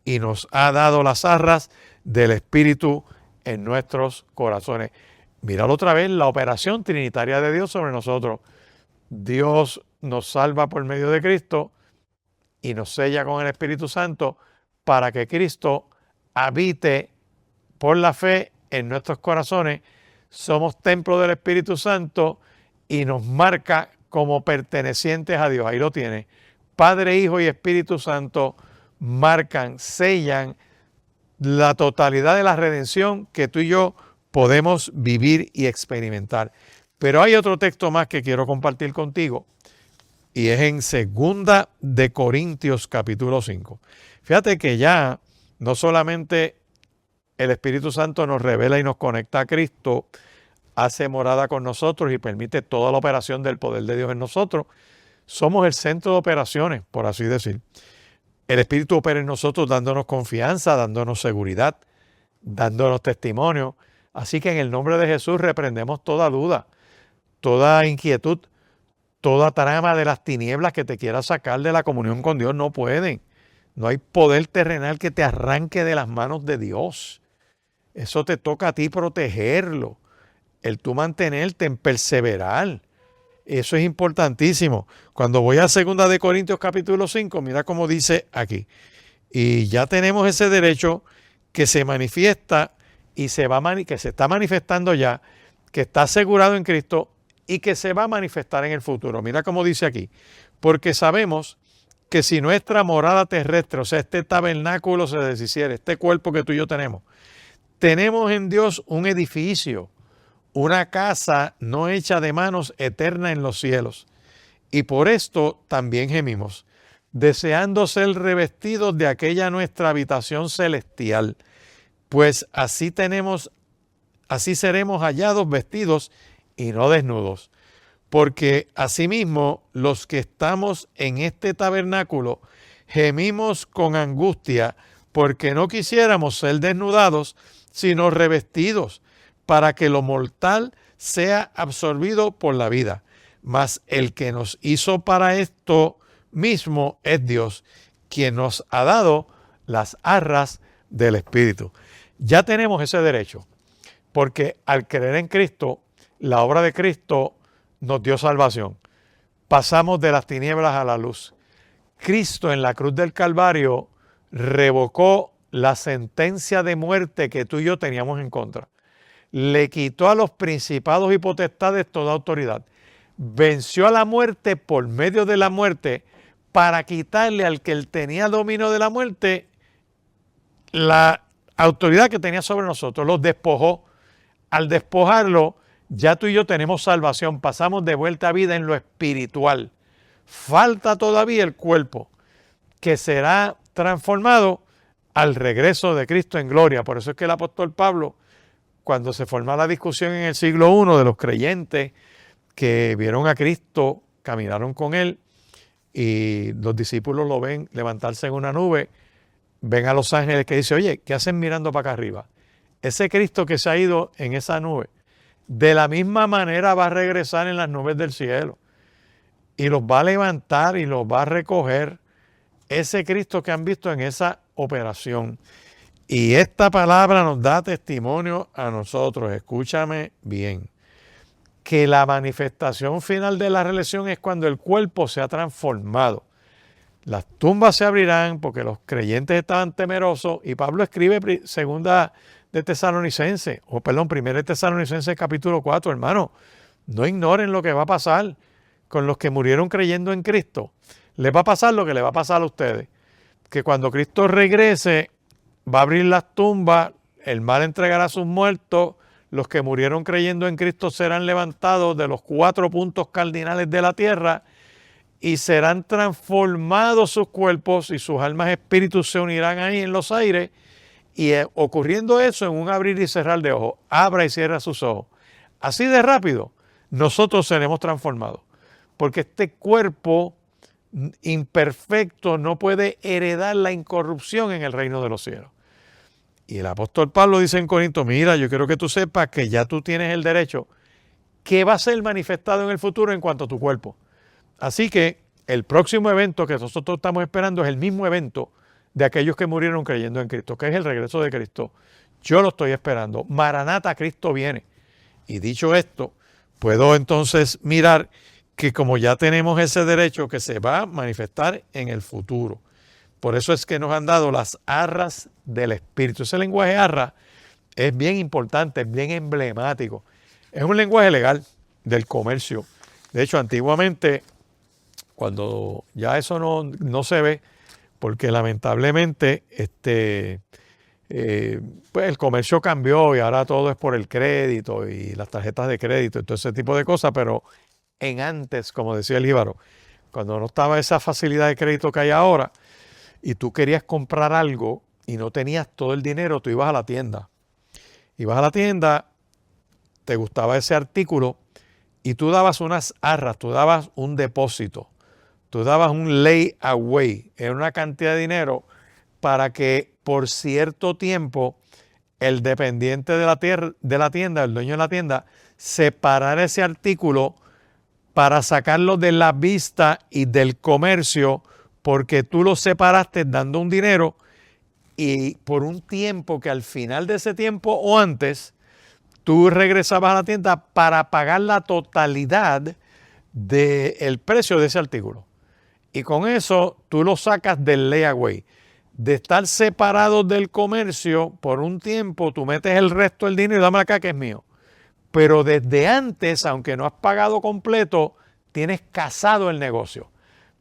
y nos ha dado las arras del Espíritu en nuestros corazones. Míralo otra vez, la operación trinitaria de Dios sobre nosotros. Dios nos salva por medio de Cristo y nos sella con el Espíritu Santo para que Cristo habite por la fe en nuestros corazones. Somos templo del Espíritu Santo y nos marca como pertenecientes a Dios. Ahí lo tiene. Padre, Hijo y Espíritu Santo marcan, sellan la totalidad de la redención que tú y yo podemos vivir y experimentar. Pero hay otro texto más que quiero compartir contigo y es en 2 de Corintios capítulo 5. Fíjate que ya no solamente el Espíritu Santo nos revela y nos conecta a Cristo, hace morada con nosotros y permite toda la operación del poder de Dios en nosotros. Somos el centro de operaciones, por así decir. El Espíritu opera en nosotros dándonos confianza, dándonos seguridad, dándonos testimonio. Así que en el nombre de Jesús reprendemos toda duda, toda inquietud, toda trama de las tinieblas que te quiera sacar de la comunión con Dios. No pueden. No hay poder terrenal que te arranque de las manos de Dios. Eso te toca a ti protegerlo. El tú mantenerte en perseverar. Eso es importantísimo. Cuando voy a 2 de Corintios capítulo 5, mira cómo dice aquí. Y ya tenemos ese derecho que se manifiesta y que se está manifestando ya, que está asegurado en Cristo y que se va a manifestar en el futuro. Mira cómo dice aquí. Porque sabemos que si nuestra morada terrestre, o sea, este tabernáculo se deshiciere, este cuerpo que tú y yo tenemos en Dios un edificio, una casa no hecha de manos, eterna en los cielos. Y por esto también gemimos, deseando ser revestidos de aquella nuestra habitación celestial, pues así seremos hallados vestidos y no desnudos. Porque asimismo los que estamos en este tabernáculo gemimos con angustia, porque no quisiéramos ser desnudados, sino revestidos, para que lo mortal sea absorbido por la vida. Mas el que nos hizo para esto mismo es Dios, quien nos ha dado las arras del Espíritu. Ya tenemos ese derecho, porque al creer en Cristo, la obra de Cristo nos dio salvación. Pasamos de las tinieblas a la luz. Cristo en la cruz del Calvario revocó la sentencia de muerte que tú y yo teníamos en contra. Le quitó a los principados y potestades toda autoridad. Venció a la muerte por medio de la muerte para quitarle al que él tenía dominio de la muerte la autoridad que tenía sobre nosotros. Los despojó. Al despojarlo, ya tú y yo tenemos salvación. Pasamos de vuelta a vida en lo espiritual. Falta todavía el cuerpo, que será transformado al regreso de Cristo en gloria. Por eso es que el apóstol Pablo, cuando se formó la discusión en el siglo I de los creyentes que vieron a Cristo, caminaron con él y los discípulos lo ven levantarse en una nube, ven a los ángeles que dice, oye, ¿qué hacen mirando para acá arriba? Ese Cristo que se ha ido en esa nube, de la misma manera va a regresar en las nubes del cielo y los va a levantar y los va a recoger. Ese Cristo que han visto en esa operación. Y esta palabra nos da testimonio a nosotros, escúchame bien, que la manifestación final de la reelección es cuando el cuerpo se ha transformado. Las tumbas se abrirán porque los creyentes estaban temerosos. Y Pablo escribe segunda de Tesalonicenses, primera de Tesalonicenses capítulo 4, hermano. No ignoren lo que va a pasar con los que murieron creyendo en Cristo. Les va a pasar lo que les va a pasar a ustedes. Que cuando Cristo regrese, va a abrir las tumbas, el mal entregará a sus muertos, los que murieron creyendo en Cristo serán levantados de los 4 puntos cardinales de la tierra y serán transformados sus cuerpos y sus almas espíritus se unirán ahí en los aires y ocurriendo eso en un abrir y cerrar de ojos, abra y cierra sus ojos. Así de rápido, nosotros seremos transformados porque este cuerpo imperfecto no puede heredar la incorrupción en el reino de los cielos. Y el apóstol Pablo dice en Corinto, mira, yo quiero que tú sepas que ya tú tienes el derecho que va a ser manifestado en el futuro en cuanto a tu cuerpo. Así que el próximo evento que nosotros estamos esperando es el mismo evento de aquellos que murieron creyendo en Cristo, que es el regreso de Cristo. Yo lo estoy esperando. Maranata, Cristo viene. Y dicho esto, puedo entonces mirar que como ya tenemos ese derecho que se va a manifestar en el futuro. Por eso es que nos han dado las arras del Espíritu. Ese lenguaje arra es bien importante, es bien emblemático. Es un lenguaje legal del comercio. De hecho, antiguamente, cuando ya eso no se ve, porque lamentablemente pues el comercio cambió y ahora todo es por el crédito y las tarjetas de crédito y todo ese tipo de cosas, pero en antes, como decía el Íbaro, cuando no estaba esa facilidad de crédito que hay ahora y tú querías comprar algo y no tenías todo el dinero, tú ibas a la tienda. Ibas a la tienda, te gustaba ese artículo y tú dabas unas arras, tú dabas un depósito, tú dabas un layaway, era una cantidad de dinero para que por cierto tiempo el dependiente de la tienda, el dueño de la tienda, separara ese artículo para sacarlo de la vista y del comercio, porque tú lo separaste dando un dinero y por un tiempo que al final de ese tiempo o antes, tú regresabas a la tienda para pagar la totalidad del precio de ese artículo. Y con eso tú lo sacas del layaway. De estar separados del comercio por un tiempo, tú metes el resto del dinero y dame acá que es mío. Pero desde antes, aunque no has pagado completo, tienes casado el negocio.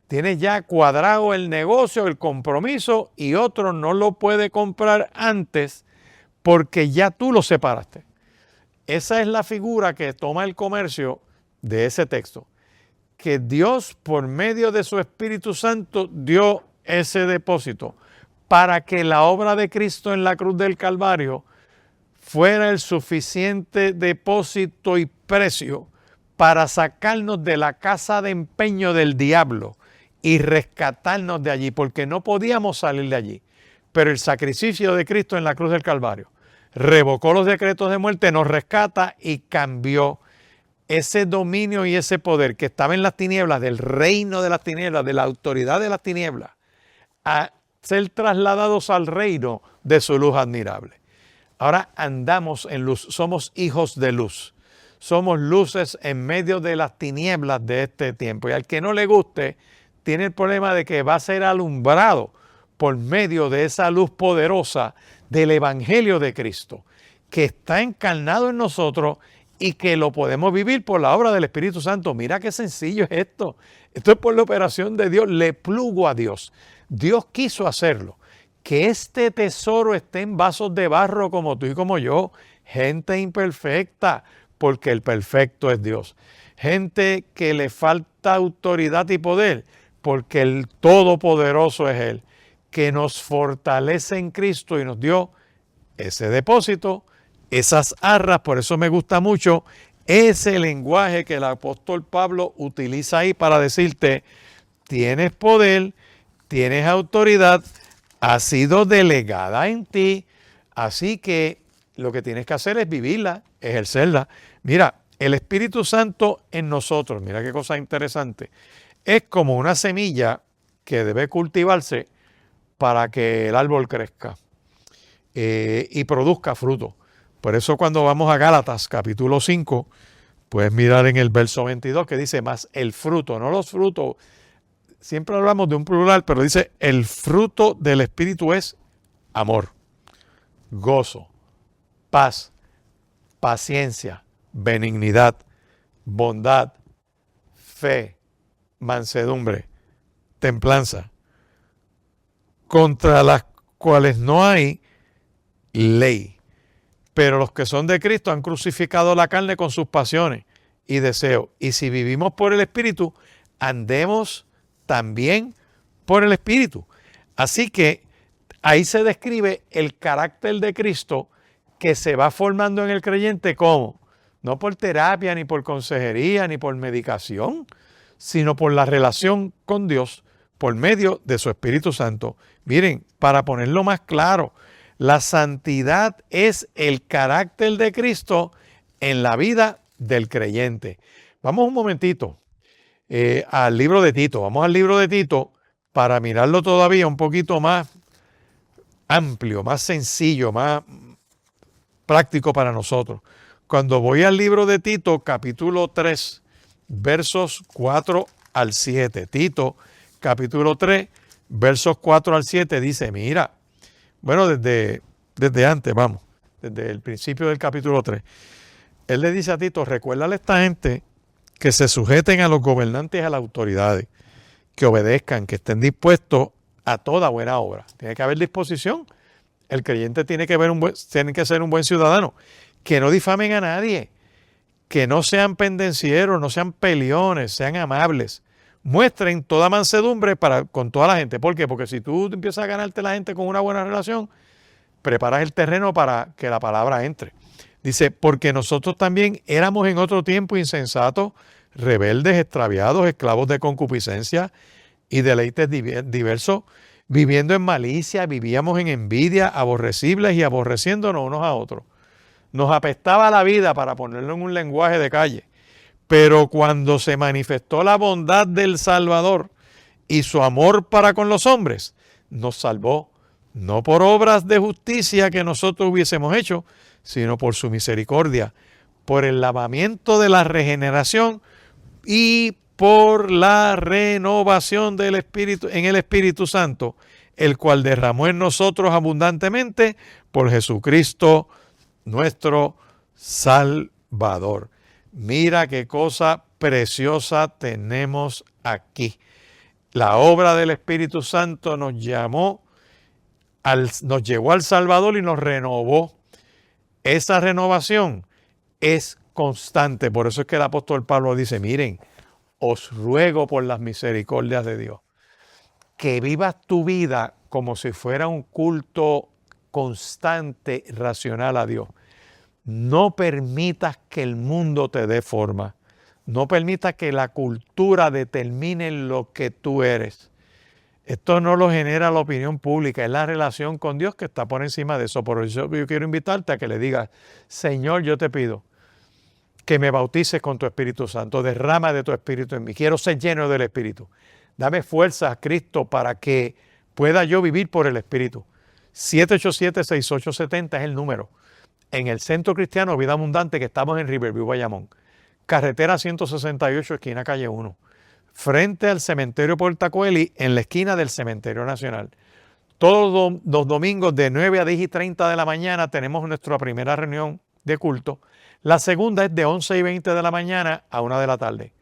Tienes ya cuadrado el negocio, el compromiso y otro no lo puede comprar antes porque ya tú lo separaste. Esa es la figura que toma el comercio de ese texto. Que Dios, por medio de su Espíritu Santo, dio ese depósito para que la obra de Cristo en la cruz del Calvario fuera el suficiente depósito y precio para sacarnos de la casa de empeño del diablo y rescatarnos de allí, porque no podíamos salir de allí. Pero el sacrificio de Cristo en la cruz del Calvario revocó los decretos de muerte, nos rescata y cambió ese dominio y ese poder que estaba en las tinieblas, del reino de las tinieblas, de la autoridad de las tinieblas, a ser trasladados al reino de su luz admirable. Ahora andamos en luz, somos hijos de luz, somos luces en medio de las tinieblas de este tiempo. Y al que no le guste, tiene el problema de que va a ser alumbrado por medio de esa luz poderosa del Evangelio de Cristo, que está encarnado en nosotros y que lo podemos vivir por la obra del Espíritu Santo. Mira qué sencillo es esto. Esto es por la operación de Dios, le plugo a Dios. Dios quiso hacerlo. Que este tesoro esté en vasos de barro como tú y como yo, gente imperfecta, porque el perfecto es Dios. Gente que le falta autoridad y poder, porque el todopoderoso es Él, que nos fortalece en Cristo y nos dio ese depósito, esas arras. Por eso me gusta mucho ese lenguaje que el apóstol Pablo utiliza ahí para decirte, tienes poder, tienes autoridad, ha sido delegada en ti, así que lo que tienes que hacer es vivirla, ejercerla. Mira, el Espíritu Santo en nosotros, mira qué cosa interesante, es como una semilla que debe cultivarse para que el árbol crezca y produzca fruto. Por eso cuando vamos a Gálatas capítulo 5, puedes mirar en el verso 22 que dice, más el fruto, no los frutos siempre hablamos de un plural, pero dice el fruto del Espíritu es amor, gozo, paz, paciencia, benignidad, bondad, fe, mansedumbre, templanza, contra las cuales no hay ley. Pero los que son de Cristo han crucificado la carne con sus pasiones y deseos. Y si vivimos por el Espíritu, andemos también por el Espíritu. Así que ahí se describe el carácter de Cristo que se va formando en el creyente. ¿Cómo? No por terapia, ni por consejería, ni por medicación, sino por la relación con Dios por medio de su Espíritu Santo. Miren, para ponerlo más claro, la santidad es el carácter de Cristo en la vida del creyente. Vamos un momentito al libro de Tito. Vamos al libro de Tito para mirarlo todavía un poquito más amplio, más sencillo, más práctico para nosotros. Cuando voy al libro de Tito, capítulo 3, versos 4 al 7. Tito, capítulo 3, versos 4 al 7, dice, mira, bueno, desde antes, vamos, desde el principio del capítulo 3. Él le dice a Tito, recuérdale a esta gente que se sujeten a los gobernantes y a las autoridades, que obedezcan, que estén dispuestos a toda buena obra. Tiene que haber disposición. El creyente tiene que ser un buen ciudadano. Que no difamen a nadie, que no sean pendencieros, no sean peleones, sean amables. Muestren toda mansedumbre con toda la gente. ¿Por qué? Porque si tú empiezas a ganarte la gente con una buena relación, preparas el terreno para que la palabra entre. Dice, porque nosotros también éramos en otro tiempo insensatos, rebeldes, extraviados, esclavos de concupiscencia y deleites diversos, viviendo en malicia, vivíamos en envidia, aborrecibles y aborreciéndonos unos a otros. Nos apestaba la vida, para ponerlo en un lenguaje de calle. Pero cuando se manifestó la bondad del Salvador y su amor para con los hombres, nos salvó, no por obras de justicia que nosotros hubiésemos hecho, sino por su misericordia, por el lavamiento de la regeneración y por la renovación del Espíritu, en el Espíritu Santo, el cual derramó en nosotros abundantemente por Jesucristo nuestro Salvador. Mira qué cosa preciosa tenemos aquí. La obra del Espíritu Santo nos llevó al Salvador y nos renovó. Esa renovación es constante. Por eso es que el apóstol Pablo dice, miren, os ruego por las misericordias de Dios, que vivas tu vida como si fuera un culto constante, racional a Dios. No permitas que el mundo te dé forma. No permitas que la cultura determine lo que tú eres. Esto no lo genera la opinión pública, es la relación con Dios que está por encima de eso. Por eso yo quiero invitarte a que le digas, Señor, yo te pido que me bautices con tu Espíritu Santo, derrama de tu Espíritu en mí. Quiero ser lleno del Espíritu. Dame fuerza a Cristo para que pueda yo vivir por el Espíritu. 787-6870 es el número. En el Centro Cristiano Vida Abundante, que estamos en Riverview, Bayamón. Carretera 168, esquina calle 1. Frente al cementerio Puerta Coeli, en la esquina del Cementerio Nacional. Todos los domingos de 9 a 10:30 de la mañana tenemos nuestra primera reunión de culto. La segunda es de 11:20 de la mañana a 1 de la tarde.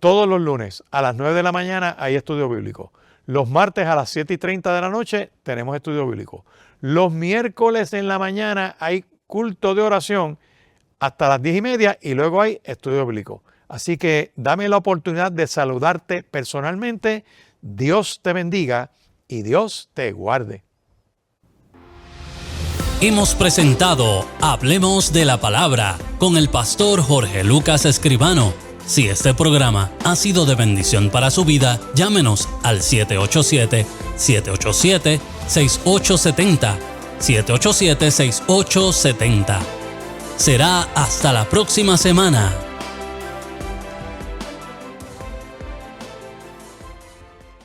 Todos los lunes a las 9 de la mañana hay estudio bíblico. Los martes a las 7:30 de la noche tenemos estudio bíblico. Los miércoles en la mañana hay culto de oración hasta las 10:30 y luego hay estudio bíblico. Así que dame la oportunidad de saludarte personalmente. Dios te bendiga y Dios te guarde. Hemos presentado Hablemos de la Palabra con el pastor Jorge Lucas Escribano. Si este programa ha sido de bendición para su vida, llámenos al 787-787-6870. 787-6870. Será hasta la próxima semana.